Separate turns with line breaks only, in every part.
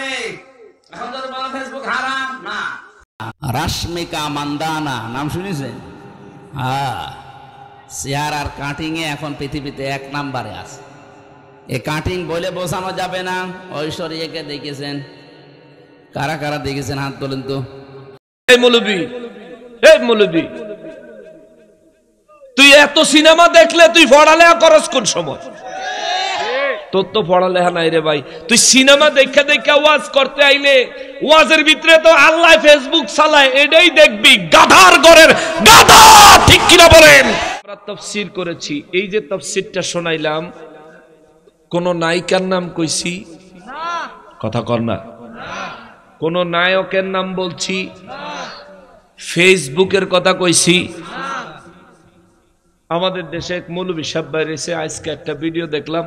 কোরআনে। এখন যদি বলা ফেসবুক হারাম, না।
রাশমিকা মান্দানা নাম শুনেছেন? হ্যাঁ, চেহারার আর কাটিং এ এখন পৃথিবীতে 1 নম্বরে আছে। এই কাটিং বলে বোঝানো যাবে না। ঐশ্বরিয়াকে দেখেছেন? কারা কারা দেখেছেন হাত তোলেন তো।
এই মৌলবী, তুই এত সিনেমা দেখলে তুই পড়ালেখা করস কোন সময়? তোর তো পড়ালেখা নাই রে ভাই। তুই সিনেমা দেখে দেখে ওয়াজ করতে আইলে ওয়াজের ভিতরে তো আল্লাহ ফেসবুক চালায়, এটাই দেখবি। গাধার ঘরের গাধা, ঠিক কিনা বলেন? আমরা তাফসীর করেছি, এই যে তাফসীরটা শোনাইলাম, কোন নায়িকার নাম কইছি? কথা কর না। কোন নায়কের নাম বলছি? ফেসবুকের কথা কইছি? আমাদের দেশে এক মৌলবী সাহেব বাইরেছে, আজকে একটা ভিডিও দেখলাম।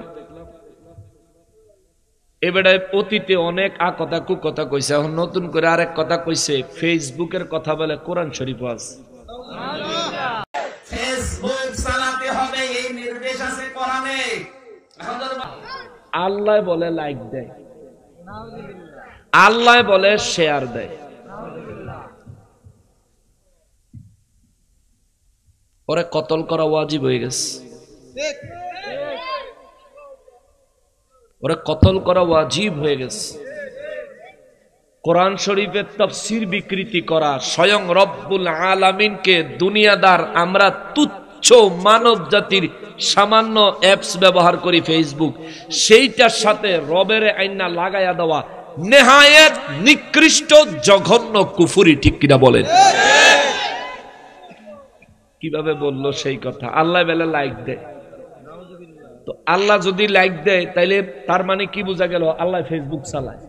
এবারে অতীতে অনেক কথা কুকথা কইছে, এখন নতুন করে আরেক কথা কইছে। ফেসবুকের কথা বলে কোরআন শরীফ আছে।
ফেসবুক চালাতে হবে, এই নির্দেশ আছে কোরআনে। এখন যদি
আল্লাহ বলে লাইক দেয়, আল্লাহ বলে শেয়ার দেয়। ওরে কতল করা ওয়াজিব হয়ে গেছে, ওরে কতল করা ওয়াজিব হয়ে গেছে। কোরআন শরীফের তাফসীর বিকৃতি করা, স্বয়ং রব্বুল আলামিনকে দুনিয়াদার আমরা তুচ্ছ মানব জাতির সামান্য অ্যাপস ব্যবহার করি ফেসবুক, সেইটার সাথে রবের আইনা লাগাইয়া দেওয়া নেহায়েত নিকৃষ্ট জঘন্য কুফরি, ঠিক কিনা বলেন? কিভাবে বললো সেই কথা? আল্লাহ বেলা লাইক দেয়। তো আল্লাহ যদি লাইক দেয় তাইলে তার মানে কি বোঝা গেল? আল্লাহ ফেসবুক চালায়।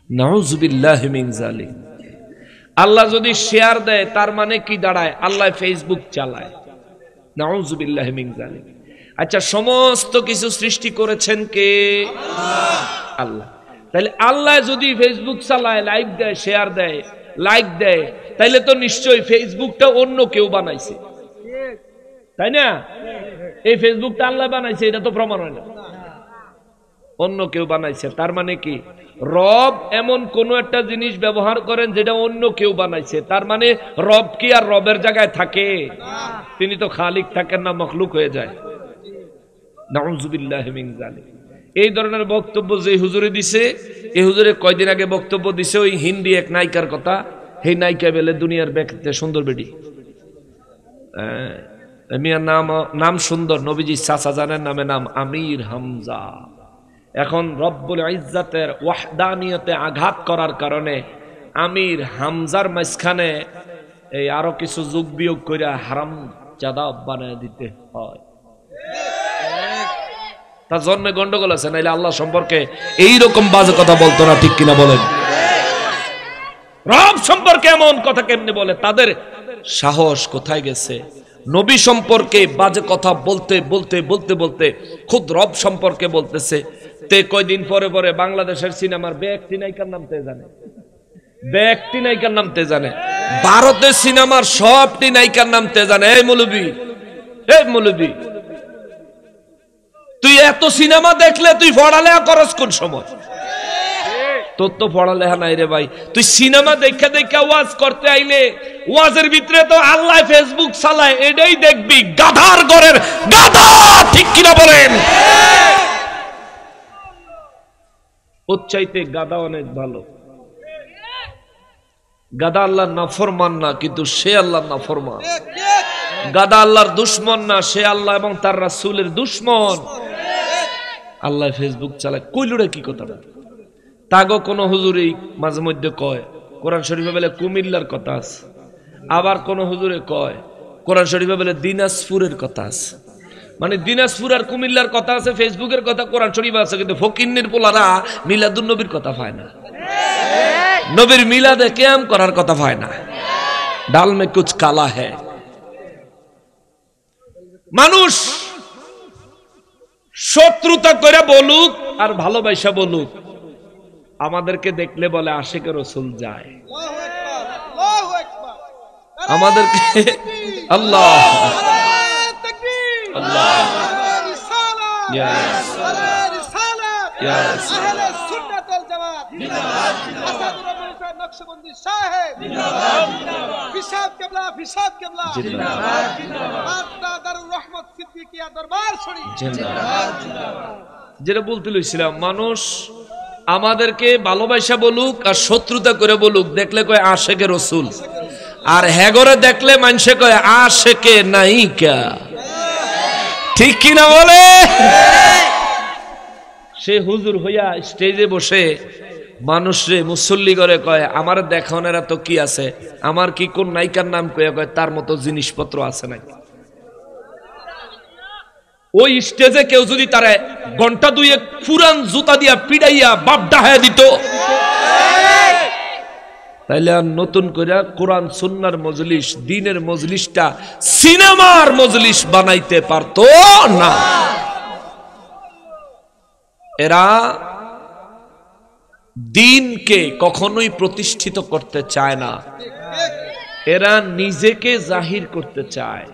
নাউযুবিল্লাহি মিন যালিক। আল্লাহ যদি শেয়ার দেয় তার মানে কি দাঁড়ায়? আল্লাহ ফেসবুক চালায়। নাউযুবিল্লাহি মিন যালিক। আচ্ছা, সমস্ত কিছু সৃষ্টি করেছেন কে? আল্লাহ। তাহলে আল্লাহ যদি ফেসবুক চালায়, লাইক দেয়, শেয়ার দেয়, লাইক দেয়, তাইলে তো নিশ্চয়ই ফেসবুকটা অন্য কেউ বানাইছে, তাই না? এই ফেসবুকটা আল্লাহ বানাইছে এটা তো প্রমাণ হয় না, অন্য কেউ বানাইছে। তার মানে কি? রব এমন কোন একটা জিনিস ব্যবহার করেন যেটা অন্য কেউ বানাইছে, তার মানে রব কি আর রবের জায়গায় থাকে? তিনি তো খালিক থাকেন না, মখলুক হয়ে যায়। নাউযুবিল্লাহি মিন যালিক। এই ধরনের বক্তব্য যে হুজুরে দিছে, এই হুজুরে কয়দিন আগে বক্তব্য দিছে ওই হিন্দি এক নায়িকার কথা। এই নায়িকা বেলে দুনিয়ার ব্যক্তিতে সুন্দর বেডি, মিয়ার নাম সুন্দর, নবীজি চাচা জানেন, নামে নাম আমির হামজা। এখন রব্বুল ইজ্জাতের ওয়াহদানিয়তে আঘাত করার কারণে আমির হামজার মাঝখানে এই আরো কিছু যোগ বিয়োগ করে হারাম জাদা বানায় দিতে হয়। তার জন্মে গন্ডগোল আছে, নাইলে আল্লাহ সম্পর্কে এইরকম বাজে কথা বলতো না, ঠিক কিনা বলেন? রব সম্পর্কে এমন কথা কেমনে বলে? তাদের সাহস কোথায় গেছে? নবী সম্পর্কে বাজে কথা বলতে বলতে বলতে বলতে খুদ রব সম্পর্কে বলতেছে। তে কয়দিন পরে পরে বাংলাদেশের সিনেমার ব্যক্তি নায়িকার নাম তে জানে, ব্যক্তি নায়িকার নাম তে জানে, ভারতের সিনেমার সবটি নায়িকার নাম তে জানে। এই মৌলবী, তুই এত সিনেমা দেখলে তুই পড়ালেখা করস কোন সময়? তোর তো পড়ালেখা নাই রে ভাই। তুই সিনেমা দেখে দেখে ওয়াজ করতে আইলে ওয়াজের ভিতরে তো আল্লাহ ফেসবুক চালায়, এটাই দেখবি। গাধার ঘরের গাধা, ঠিক কিনা বলেন? ওর চাইতে গাধা অনেক ভালো। গাধা আল্লাহর নাফরমান না, কিন্তু সে আল্লাহর নাফরমান। গাধা আল্লাহর দুশমন না, সে আল্লাহ এবং তার রাসূলের দুশমন। আল্লাহ ফেসবুক চালায়, কইলুরে কি কথা? তাগো কোন হুজুরই মাঝে মধ্যে কয় কোরআন শরীফে বলে কুমিল্লার কথা আছে, আবার কোন হুজুরে কয় কোরআন শরীফে বলে দিনাজপুরের কথা আছে। মানে দিনাজপুর আর কুমিল্লার কথা আছে, ফেসবুকের কথা কোরআন শরীফে আছে, কিন্তু ফকিন্নির পোলারা মিলাদুন নবীর কথা পায় না, নবীর মিলাদে কিয়াম করার কথা পায় না। ডাল মে কুছ কালা হ্যায়। মানুষ শত্রুতা করে বলুক আর ভালোবাসা বলুক, আমাদেরকে দেখলে বলে আশিকে রাসূল যায়, আমাদেরকে আল্লাহ আল্লাহ ইয়া রাসূল।
আহলে সুন্নাত ওয়াল জামাত জিন্দাবাদ জিন্দাবাদ। আসাদুর রহমান সাহেব নকশবন্দি সাহেব জিন্দাবাদ জিন্দাবাদ। ফিসাব কিবলা জিন্দাবাদ জিন্দাবাদ। মাতা দারুর রহমত সিদ্দিকিয়া দরবার শরীফ
জিন্দাবাদ জিন্দাবাদ। যেটা বলতে লইছিলাম, মানুষ আমাদেরকে ভালোবাসা বলুক আর শত্রুতা করে বলুক, দেখলে কয় আশেকে রসুল, আর হেগরে দেখলে মানুষে কয় আশেকে নায়িকা। ঠিক কিনা বলে? সে হুজুর হইয়া স্টেজে বসে মানুষরে মুসল্লি করে কয় আমার দেখানোর তো কি আছে, আমার কি কোন নায়িকার নাম কয়ে কয় তার মতো জিনিসপত্র আছে নাকি। ওই স্টেজে কেউ যদি তারা ঘন্টা দুয়েক পুরান জুতা দিয়া পিড়াইয়া বাপ ডাহাইয়া দিত, তাইলে আর নতুন করে কোরআন সুন্নাহর মজলিস, দ্বীনের মজলিসটা সিনেমার মজলিস বানাইতে পারতো না। এরা দ্বীনকে কখনোই প্রতিষ্ঠিত করতে চায় না, এরা নিজেকে জাহির করতে চায়।